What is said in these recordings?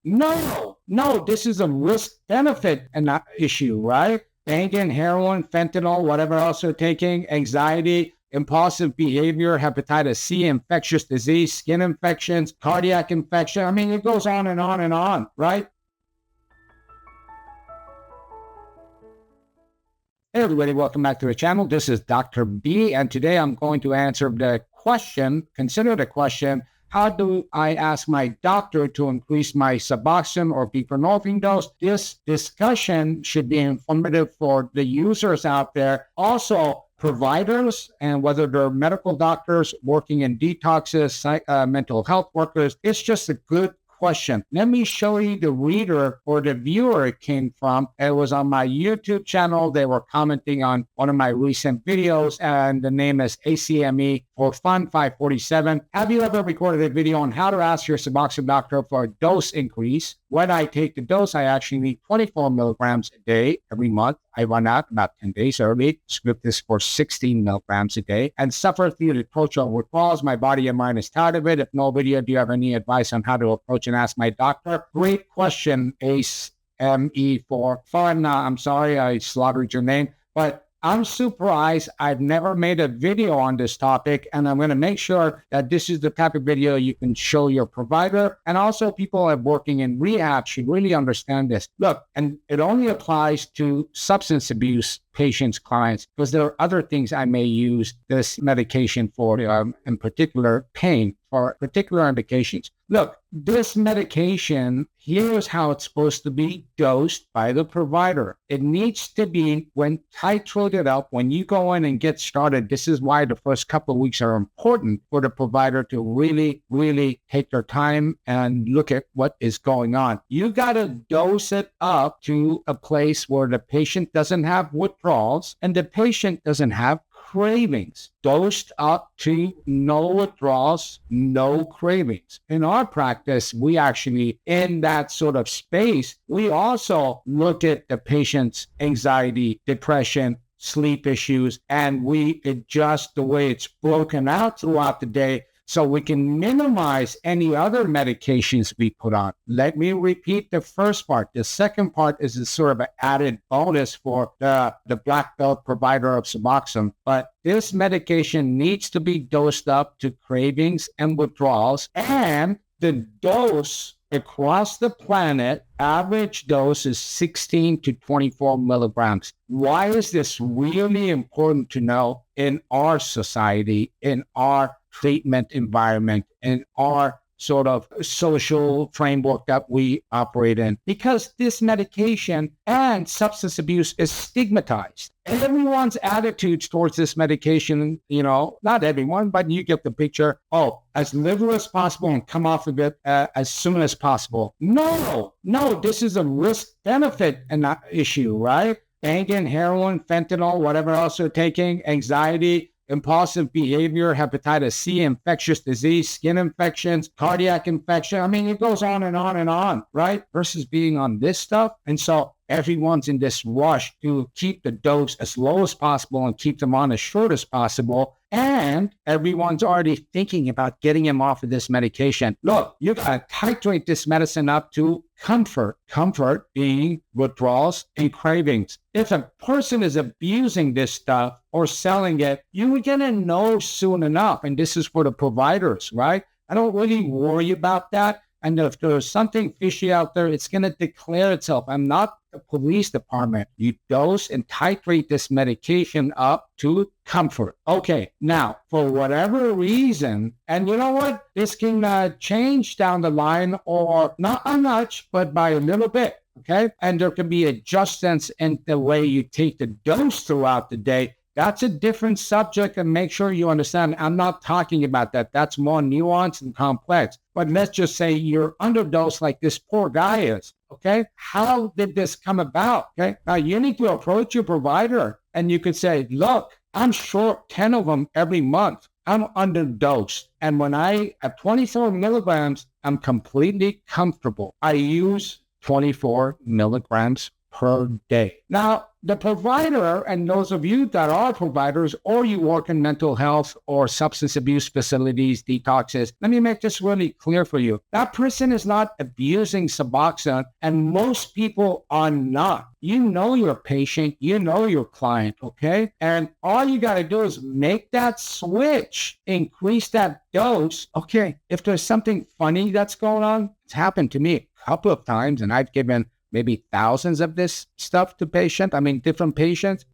No, this is a risk benefit issue, right? Banging, heroin, fentanyl, whatever else you're taking, anxiety, impulsive behavior, hepatitis C, infectious disease, skin infections, cardiac infection. I mean, it goes on and on and on, right? Hey everybody, welcome back to the channel. This is Dr. B, and today I'm going to answer the question, consider the question, how do I ask my doctor to increase my Suboxone or Buprenorphine dose? This discussion should be informative for the users out there. Also, providers, and whether they're medical doctors working in detoxes, mental health workers, it's just a good question. Let me show you the reader or the viewer it came from. It was on my YouTube channel. They were commenting on one of my recent videos, and the name is ACME for Fun 547. Have you ever recorded a video on how to ask your Suboxone doctor for a dose increase? When I take the dose, I actually need 24 milligrams a day every month. I run out about 10 days early. Script is for 16 milligrams a day and suffer through the approach of withdrawals. My body and mind is tired of it. If no video, do you have any advice on how to approach and ask my doctor? Great question, Ace ME for fun. I'm sorry I slaughtered your name, but I'm surprised I've never made a video on this topic, and I'm going to make sure that this is the type of video you can show your provider. And also people that are working in rehab should really understand this. Look, and it only applies to substance abuse patients, clients, because there are other things I may use this medication for, in particular pain, for particular indications. Look, this medication, here's how it's supposed to be dosed by the provider. It needs to be, when titrated up, when you go in and get started, this is why the first couple of weeks are important for the provider to really, really take their time and look at what is going on. You got to dose it up to a place where the patient doesn't have withdrawals and the patient doesn't have cravings. Dosed up to no withdrawals, no cravings. In our practice, we actually, in that sort of space, we also look at the patient's anxiety, depression, sleep issues, and we adjust the way it's broken out throughout the day so we can minimize any other medications we put on. Let me repeat the first part. The second part is a sort of an added bonus for the black belt provider of Suboxone. But this medication needs to be dosed up to cravings and withdrawals, and the dose across the planet, average dose is 16 to 24 milligrams. Why is this really important to know in our society, in our treatment environment, in our sort of social framework that we operate in? Because this medication and substance abuse is stigmatized. And everyone's attitudes towards this medication, not everyone, but you get the picture. Oh, as little as possible and come off of it as soon as possible. No, this is a risk benefit issue, right? Banging, heroin, fentanyl, whatever else you're taking, anxiety, impulsive behavior, hepatitis C, infectious disease, skin infections, cardiac infection. I mean, it goes on and on and on, right? Versus being on this stuff. And so everyone's in this rush to keep the dose as low as possible and keep them on as short as possible. And everyone's already thinking about getting him off of this medication. Look, you got to titrate this medicine up to comfort being withdrawals and cravings. If a person is abusing this stuff or selling it, you're going to know soon enough. And this is for the providers, right? I don't really worry about that. And if there's something fishy out there, it's going to declare itself. I'm not the police department. You dose and titrate this medication up to comfort. Okay, now, for whatever reason, and you know what? This can change down the line, or not much, but by a little bit, okay? And there can be adjustments in the way you take the dose throughout the day. That's a different subject, and make sure you understand, I'm not talking about that. That's more nuanced and complex. But let's just say you're underdosed like this poor guy is, okay? How did this come about, okay? Now, you need to approach your provider, and you could say, look, I'm short 10 of them every month. I'm underdosed. And when I have 24 milligrams, I'm completely comfortable. I use 24 milligrams per day. Now, the provider, and those of you that are providers or you work in mental health or substance abuse facilities, detoxes, let me make this really clear for you. That person is not abusing Suboxone, and most people are not. You know your patient, you know your client, okay? And all you got to do is make that switch, increase that dose. Okay, if there's something funny that's going on, it's happened to me a couple of times, and I've given maybe thousands of this stuff to different patients.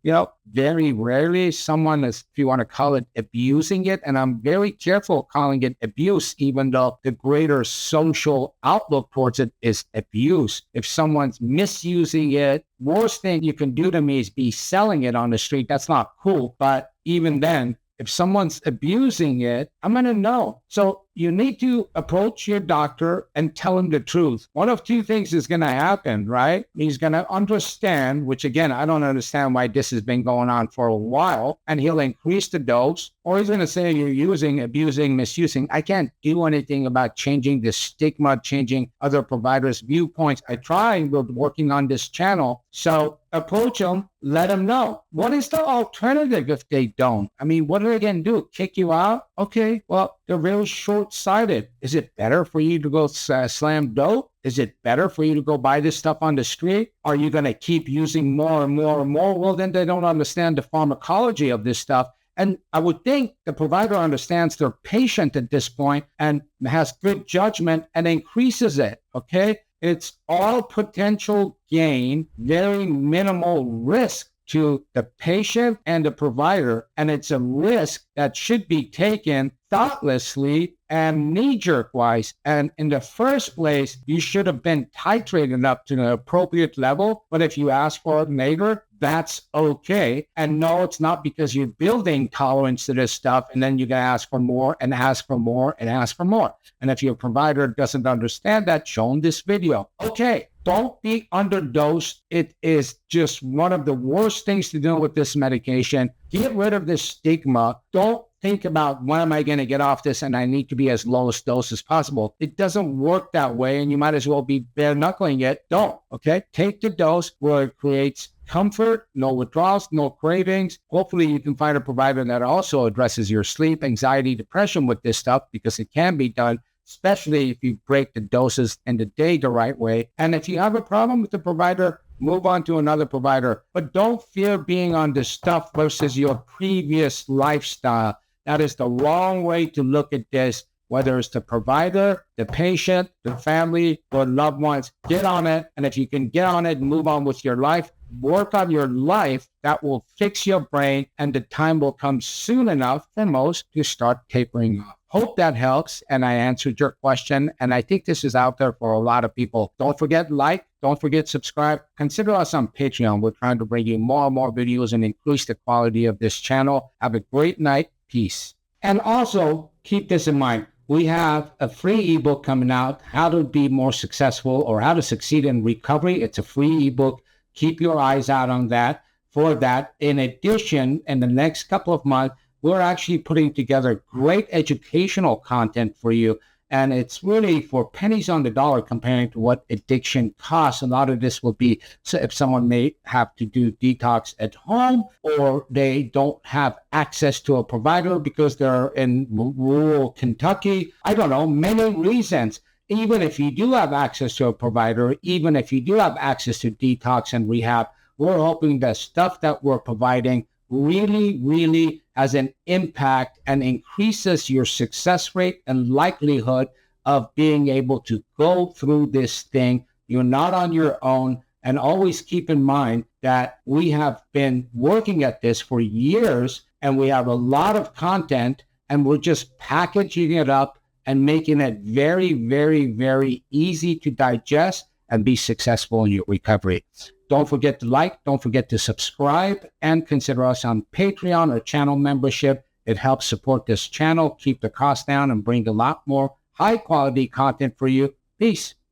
Very rarely someone is, if you want to call it, abusing it. And I'm very careful calling it abuse, even though the greater social outlook towards it is abuse. If someone's misusing it, worst thing you can do to me is be selling it on the street. That's not cool. But even then, if someone's abusing it, I'm going to know. So you need to approach your doctor and tell him the truth. One of two things is going to happen, right? He's going to understand, which again, I don't understand why this has been going on for a while, and he'll increase the dose, or he's going to say you're using, abusing, misusing. I can't do anything about changing the stigma, changing other providers' viewpoints. I try, we're working on this channel. So approach them, let them know. What is the alternative if they don't? What are they going to do? Kick you out? Okay, well, they're very short-sighted. Is it better for you to go slam dope? Is it better for you to go buy this stuff on the street? Are you going to keep using more and more and more? Well, then they don't understand the pharmacology of this stuff. And I would think the provider understands their patient at this point and has good judgment and increases it, okay? It's all potential gain, very minimal risk to the patient and the provider, and it's a risk that should be taken thoughtlessly and knee-jerk wise. And in the first place, you should have been titrated up to an appropriate level. But if you ask for it later, that's okay. And no, it's not because you're building tolerance to this stuff, and then you're going to ask for more and ask for more and ask for more. And if your provider doesn't understand that, show them this video. Okay, don't be underdosed. It is just one of the worst things to do with this medication. Get rid of this stigma. Don't think about when am I going to get off this and I need to be as low as dose as possible. It doesn't work that way, and you might as well be bare knuckling it. Don't, okay? Take the dose where it creates comfort, no withdrawals, no cravings. Hopefully you can find a provider that also addresses your sleep, anxiety, depression with this stuff, because it can be done, especially if you break the doses in the day the right way. And if you have a problem with the provider, move on to another provider. But don't fear being on this stuff versus your previous lifestyle. That is the wrong way to look at this, whether it's the provider, the patient, the family, or loved ones. Get on it. And if you can get on it and move on with your life, work on your life, that will fix your brain, and the time will come soon enough for most to start tapering off. Hope that helps, and I answered your question, and I think this is out there for a lot of people. Don't forget like, don't forget subscribe. Consider us on Patreon. We're trying to bring you more and more videos and increase the quality of this channel. Have a great night. Peace. And also, keep this in mind. We have a free ebook coming out, How to Be More Successful or How to Succeed in Recovery. It's a free ebook. Keep your eyes out on that. For that, in addition, in the next couple of months, we're actually putting together great educational content for you. And it's really for pennies on the dollar comparing to what addiction costs. A lot of this will be, so if someone may have to do detox at home, or they don't have access to a provider because they're in rural Kentucky. I don't know, many reasons. Even if you do have access to a provider, even if you do have access to detox and rehab, we're hoping the stuff that we're providing really has an impact and increases your success rate and likelihood of being able to go through this thing. You're not on your own. And always keep in mind that we have been working at this for years, and we have a lot of content, and we're just packaging it up and making it very easy to digest and be successful in your recovery. Don't forget to like, don't forget to subscribe, and consider us on Patreon or channel membership. It helps support this channel, keep the cost down, and bring a lot more high quality content for you. Peace.